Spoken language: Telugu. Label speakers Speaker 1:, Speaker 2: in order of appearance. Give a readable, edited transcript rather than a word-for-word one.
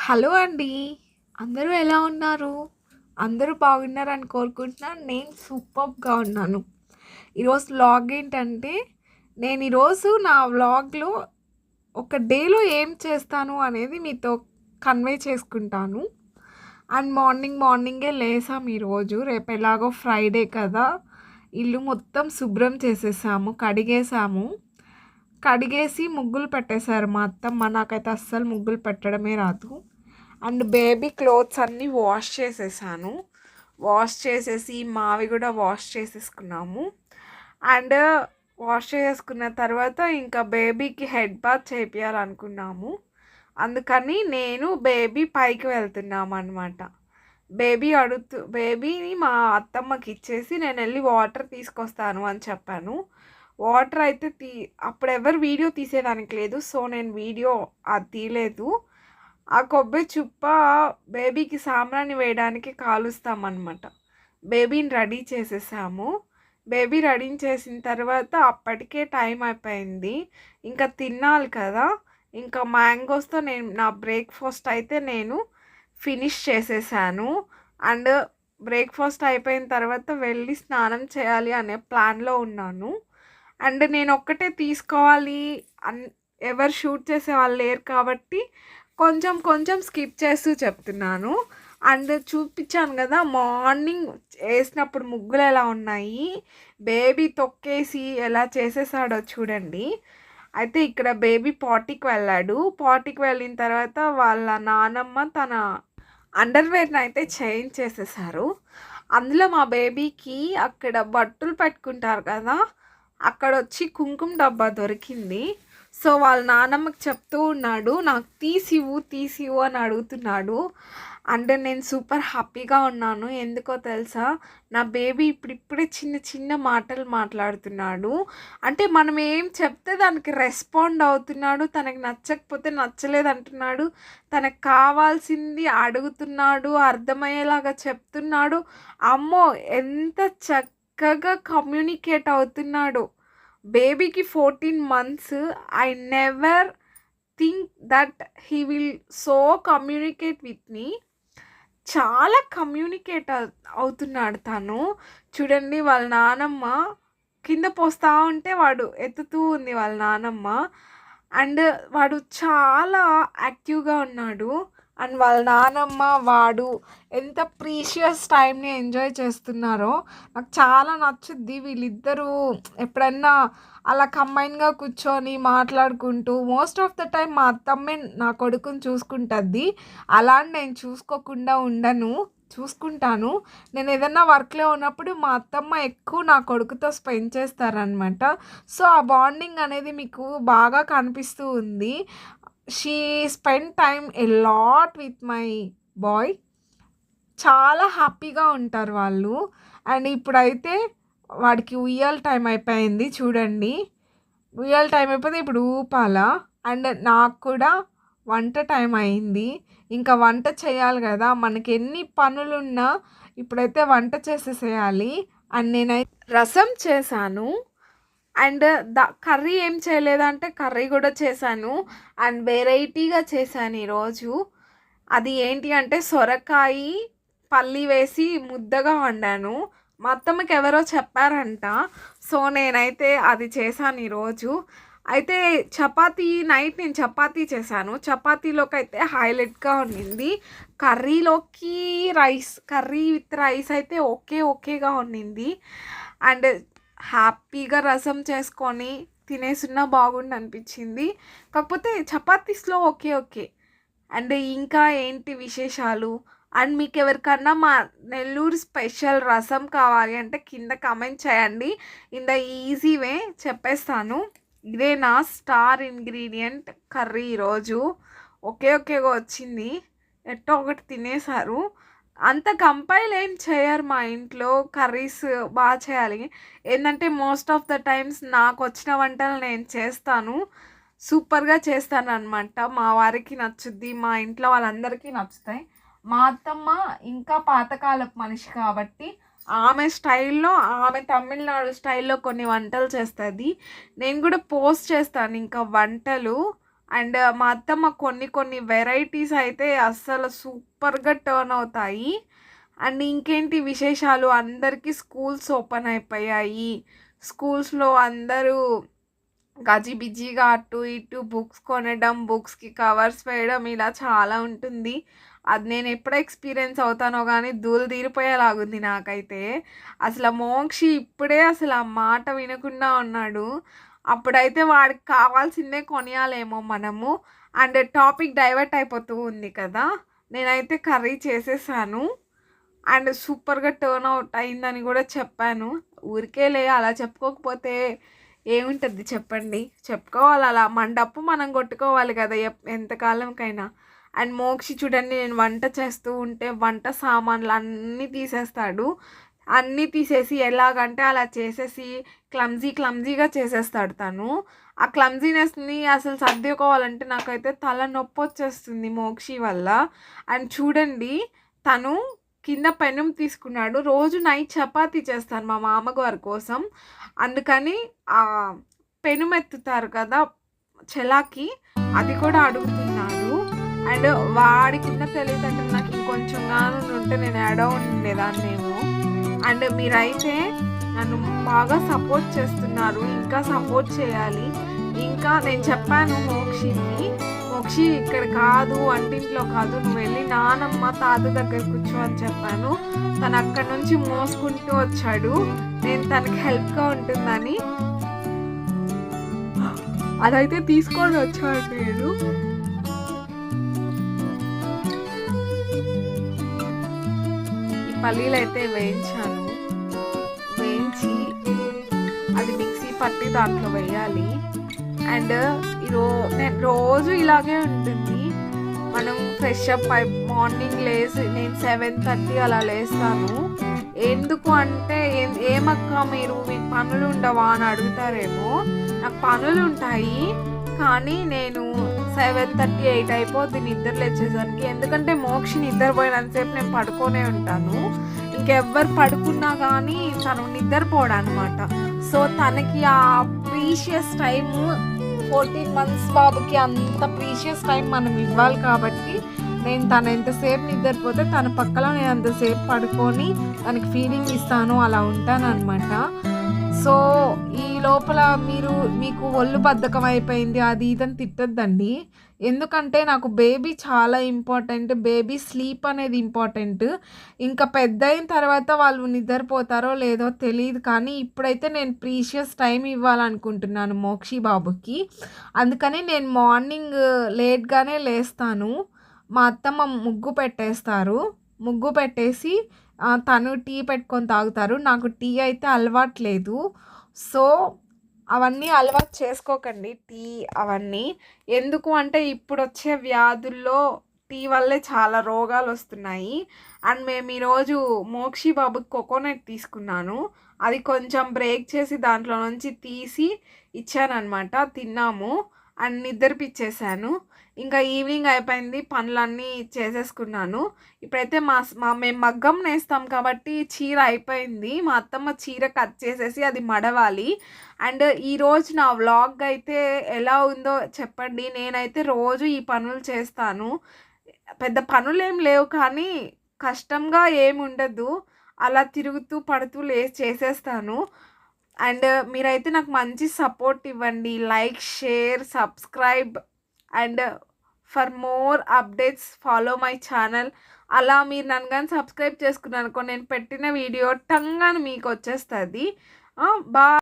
Speaker 1: హలో అండి. అందరూ ఎలా ఉన్నారు? అందరూ బాగున్నారని కోరుకుంటున్నాను. నేను సూపర్బ్‌గా ఉన్నాను. ఈరోజు వ్లాగ్ ఏంటంటే, నేను ఈరోజు నా వ్లాగ్‌లో ఒక డేలో ఏం చేస్తాను అనేది మీతో కన్వే చేసుకుంటాను. అండ్ మార్నింగే లేసాం ఈరోజు. రేపు ఎలాగో ఫ్రైడే కదా! ఇల్లు మొత్తం శుభ్రం చేసేసాము, కడిగేసాము. కడిగేసి ముగ్గులు పెట్టేశారు మా అత్తమ్మ. నాకైతే అస్సలు ముగ్గులు పెట్టడమే రాదు. అండ్ బేబీ క్లోత్స్ అన్నీ వాష్ చేసేసాను. వాష్ చేసేసి మావి కూడా వాష్ చేసేసుకున్నాము. అండ్ వాష్ చేసేసుకున్న తర్వాత ఇంకా బేబీకి హెడ్ బాత్ చేపియాలనుకున్నాము. అందుకని నేను బేబీ పైకి వెళ్తున్నాము అనమాట. బేబీని మా అత్తమ్మకి ఇచ్చేసి నేను వెళ్ళి వాటర్ తీసుకొస్తాను అని చెప్పాను. వాటర్ అయితే అప్పుడు ఎవరు వీడియో తీసేదానికి లేదు. సో నేను వీడియో అది తీయలేదు. ఆ కొబ్బరి చుప్ప బేబీకి సాంబ్రాణి వేయడానికి కాలుస్తామన్నమాట. బేబీని రెడీ చేసేసాము. బేబీ రెడీ చేసిన తర్వాత అప్పటికే టైం అయిపోయింది. ఇంకా తినాలి కదా! ఇంకా మ్యాంగోస్తో నా బ్రేక్ఫాస్ట్ అయితే నేను ఫినిష్ చేసేసాను. అండ్ బ్రేక్ఫాస్ట్ అయిపోయిన తర్వాత వెళ్ళి స్నానం చేయాలి అనే ప్లాన్లో ఉన్నాను. అండ్ నేను ఒక్కటే తీసుకోవాలి ఎవరు షూట్ చేసే వాళ్ళు లేరు కాబట్టి కొంచెం స్కిప్ చేస్తూ చెప్తున్నాను. అండ్ చూపించాను కదా మార్నింగ్ వేసినప్పుడు ముగ్గులు ఎలా ఉన్నాయి, బేబీ తొక్కేసి ఎలా చేసేసాడో చూడండి. అయితే ఇక్కడ బేబీ పార్టీకి వెళ్ళాడు. పార్టీకి వెళ్ళిన తర్వాత వాళ్ళ నానమ్మ తన అండర్వేర్ని అయితే చేంజ్ చేసేసారు. అందులో మా బేబీకి అక్కడ బట్టలు పెట్టుకుంటారు కదా, అక్కడ వచ్చి కుంకుమ డబ్బా దొరికింది. సో వాళ్ళ నాన్నమ్మకి చెప్తూ ఉన్నాడు, నాకు తీసివు అని అడుగుతున్నాడు. అంటే నేను సూపర్ హ్యాపీగా ఉన్నాను. ఎందుకో తెలుసా, నా బేబీ ఇప్పుడిప్పుడే చిన్న మాటలు మాట్లాడుతున్నాడు. అంటే మనం ఏం చెప్తే దానికి రెస్పాండ్ అవుతున్నాడు. తనకి నచ్చకపోతే నచ్చలేదు అంటున్నాడు. తనకు కావాల్సింది అడుగుతున్నాడు, అర్థమయ్యేలాగా చెప్తున్నాడు. అమ్మో ఎంత చక్కగా కమ్యూనికేట్ అవుతున్నాడు. బేబీకి 14 months. I never think that he will so communicate with me. చాలా కమ్యూనికేట్ అవుతున్నాడు తను. చూడండి, వాళ్ళ నానమ్మ కింద పోస్తూ ఉంటే వాడు ఎత్తుతూ ఉంది వాళ్ళ నానమ్మ. అండ్ వాడు చాలా యాక్టివ్గా ఉన్నాడు. అండ్ వాళ్ళ నానమ్మ వాడు ఎంత ప్రీషియస్ టైంని ఎంజాయ్ చేస్తున్నారో నాకు చాలా నచ్చుద్ది. వీళ్ళిద్దరూ ఎప్పుడన్నా అలా కంబైన్గా కూర్చొని మాట్లాడుకుంటూ, మోస్ట్ ఆఫ్ ద టైం మా అత్తమ్మే నా కొడుకుని చూసుకుంటుంది. అలాంటి నేను చూసుకోకుండా ఉండను, చూసుకుంటాను. నేను ఏదన్నా వర్క్లో ఉన్నప్పుడు మా అత్తమ్మ ఎక్కువ నా కొడుకుతో స్పెండ్ చేస్తారనమాట. సో ఆ బాండింగ్ అనేది మీకు బాగా కనిపిస్తూ ఉంది. She spend time a lot with my boy. చాలా హ్యాపీగా ఉంటారు వాళ్ళు. అండ్ ఇప్పుడైతే వాడికి ఉయ్యాల టైం అయిపోయింది. చూడండి, ఉయ్యాల టైం అయిపోతే ఇప్పుడు ఊపాల. అండ్ నాకు కూడా వంట టైం అయింది. ఇంకా వంట చేయాలి కదా, మనకి ఎన్ని పనులున్నా ఇప్పుడైతే వంట చేసేసేయాలి. అండ్ నేనైతే రసం చేశాను. అండ్ కర్రీ ఏం చేయలేదంటే కర్రీ కూడా చేశాను. అండ్ వెరైటీగా చేశాను ఈరోజు. అది ఏంటి అంటే సొరకాయ పల్లి వేసి ముద్దగా వండాను. మా అత్తమ్మకి ఎవరో చెప్పారంట. సో నేనైతే అది చేశాను ఈరోజు. అయితే నైట్ నేను చపాతీ చేశాను. చపాతీలోకి అయితే హైలైట్గా ఉండింది. కర్రీలోకి కర్రీ విత్ రైస్ అయితే ఓకేగా ఉండింది. అండ్ హ్యాపీగా రసం చేసుకొని తినేసున్నా బాగుండు అనిపించింది. కాకపోతే చపాతీస్లో ఓకే. అండ్ ఇంకా ఏంటి విశేషాలు? అండ్ మీకు ఎవరికన్నా మా నెల్లూరు స్పెషల్ రసం కావాలి అంటే కింద కమెంట్ చేయండి. ఇన్ ద ఈజీ వే చెప్పేస్తాను. ఇదే నా స్టార్ ఇంగ్రీడియంట్ కర్రీ. ఈరోజు ఒకేగా వచ్చింది. ఎట్టో ఒకటి తినేశారు. అంత కంపైల్ ఏం చేయరు మా ఇంట్లో. కర్రీస్ బాగా చేయాలి ఏంటంటే మోస్ట్ ఆఫ్ ద టైమ్స్ నాకు వచ్చిన వంటలు నేను చేస్తాను. సూపర్గా చేస్తాను అనమాట. మా వారికి నచ్చుద్ది, మా ఇంట్లో వాళ్ళందరికీ నచ్చుతాయి. మా అత్తమ్మ ఇంకా పాతకాలపు మనిషి కాబట్టి ఆమె స్టైల్లో, ఆమె తమిళనాడు స్టైల్లో కొన్ని వంటలు చేస్తుంది. నేను కూడా పోస్ట్ చేస్తాను ఇంకా వంటలు. అండ్ మా అత్తమ్మ కొన్ని వెరైటీస్ అయితే అస్సలు సూపర్గా టర్న్ అవుతాయి. అండ్ ఇంకేంటి విశేషాలు, అందరికీ స్కూల్స్ ఓపెన్ అయిపోయాయి. స్కూల్స్లో అందరూ గజిబిజిగా అటు ఇటు బుక్స్ కొనడం, బుక్స్కి కవర్స్ వేయడం, ఇలా చాలా ఉంటుంది. అది నేను ఎప్పుడు ఎక్స్పీరియన్స్ అవుతానో కానీ ధూళి తీరిపోయేలాగుంది నాకైతే. అసలు మోక్షి ఇప్పుడే అసలు ఆ మాట వినకుండా ఉన్నాడు. అప్పుడైతే వాడికి కావాల్సిందే కొనియాలేమో మనము. అండ్ టాపిక్ డైవర్ట్ అయిపోతూ ఉంది కదా, నేనైతే కర్రీ చేసేసాను. అండ్ సూపర్గా టర్న్ అవుట్ అయిందని కూడా చెప్పాను. ఊరికేలే అలా చెప్పుకోకపోతే ఏముంటుంది చెప్పండి, చెప్పుకోవాలి, అలా మన డప్పు మనం కొట్టుకోవాలి కదా ఎంతకాలంకైనా. అండ్ మోక్షి చూడండి, నేను వంట చేస్తూ ఉంటే వంట సామాన్లు అన్నీ తీసేస్తాడు. అన్నీ తీసేసి ఎలాగంటే అలా చేసేసి క్లమ్జీగా చేసేస్తాడు తను. ఆ క్లమ్జీనెస్ని అసలు సర్దుకోవాలంటే నాకైతే తల నొప్పి వచ్చేస్తుంది మోక్షి వల్ల. అండ్ చూడండి, తను కింద పెనం తీసుకున్నాడు. రోజు నైట్ చపాతీ చేస్తాను మా మామగారి కోసం, అందుకని ఆ పెనం ఎత్తుతారు కదా చెలాకి, అది కూడా అడుగుతున్నాడు. అండ్ వాడికిన్న తెలియదంటే నాకు ఇంకొంచెం గాను ఉంటే నేను ఉండేదాన్నేమో. అండ్ మీరైతే నన్ను బాగా సపోర్ట్ చేస్తున్నారు, ఇంకా సపోర్ట్ చేయాలి. ఇంకా నేను చెప్పాను మోక్షి ఇక్కడ కాదు, వంటింట్లో కాదు, నువ్వు వెళ్ళి నానమ్మ తాత దగ్గర కూర్చో అని చెప్పాను. తను అక్కడి నుంచి మోసుకుంటూ వచ్చాడు, నేను తనకి హెల్ప్గా ఉంటుందని. అదైతే తీసుకొని వచ్చాడు. నేను ఈ పల్లీలు అయితే వేయించాను, వేయించి అది మిక్సీ పట్టి దాంట్లో వేయాలి. అండ్ నేను రోజు ఇలాగే ఉంటుంది. మనం ఫ్రెష్ అప్ మార్నింగ్ లేసి నేను 7:30 అలా లేస్తాను. ఎందుకు అంటే ఏమక్క మీకు పనులు ఉండవా అని అడుగుతారేమో. నాకు పనులు ఉంటాయి, కానీ నేను 7:30, 8 అయిపోద్ది నిద్ర లేచేసరికి. ఎందుకంటే మోక్షి నిద్రపోయినంతసేపు నేను పడుకొనే ఉంటాను. ఇంకెవ్వరు పడుకున్నా కానీ తను నిద్రపోడు అనమాట. సో తనకి ఆ ప్రీషియస్ టైము, 14 months బాబుకి అంత ప్రీషియస్ టైం మనం ఇవ్వాలి. కాబట్టి నేను తను ఎంతసేపు నిద్రపోతే తన పక్కన నేను అంతసేపు పడుకొని తనకి ఫీలింగ్ ఇస్తాను, అలా ఉంటాను అనమాట. సో ఈ లోపల మీకు ఒళ్ళు బద్ధకం అయిపోయింది అది ఇదని తిట్టొద్దండి. ఎందుకంటే నాకు బేబీ చాలా ఇంపార్టెంట్, బేబీ స్లీప్ అనేది ఇంపార్టెంట్. ఇంకా పెద్ద అయిన తర్వాత వాళ్ళు నిద్రపోతారో లేదో తెలియదు, కానీ ఇప్పుడైతే నేను ప్రీషియస్ టైం ఇవ్వాలనుకుంటున్నాను మోక్షి బాబుకి. అందుకని నేను మార్నింగ్ లేట్గానే లేస్తాను. మా అత్తమ్మ ముగ్గు పెట్టేసి తను టీ పెట్టుకొని తాగుతారు. నాకు టీ అయితే అలవాట్లేదు. సో అవన్నీ అలవాటు చేసుకోకండి టీ అవన్నీ. ఎందుకు అంటే ఇప్పుడు వచ్చే వ్యాధుల్లో టీ వల్లే చాలా రోగాలు వస్తున్నాయి. అండ్ మేము ఈరోజు మోక్షి బాబుకి కోకోనట్ తీసుకున్నాను, అది కొంచెం బ్రేక్ చేసి దాంట్లో నుంచి తీసి ఇచ్చానమాట. తిన్నాము అండ్ నిద్రపిచ్చేసాను. ఇంకా ఈవినింగ్ అయిపోయింది, పనులన్నీ చేసేసుకున్నాను. ఇప్పుడైతే మేము మగ్గం నేస్తాం కాబట్టి చీర అయిపోయింది. మా అత్తమ్మ చీర కట్ చేసేసి అది మడవాలి. అండ్ ఈరోజు నా వ్లాగ్ అయితే ఎలా ఉందో చెప్పండి. నేనైతే రోజు ఈ పనులు చేస్తాను. పెద్ద పనులు ఏం లేవు, కానీ కష్టంగా ఏమి ఉండదు. అలా తిరుగుతూ పడుతూ చేసేస్తాను. అండ్ మీరైతే నాకు మంచి సపోర్ట్ ఇవ్వండి. Like, share, subscribe and for more updates follow my channel. అలా మీరు నన్ను కానీ సబ్స్క్రైబ్ చేసుకున్నాను అనుకో, నేను పెట్టిన వీడియో టంగాని మీకు వచ్చేస్తుంది. బాయ్.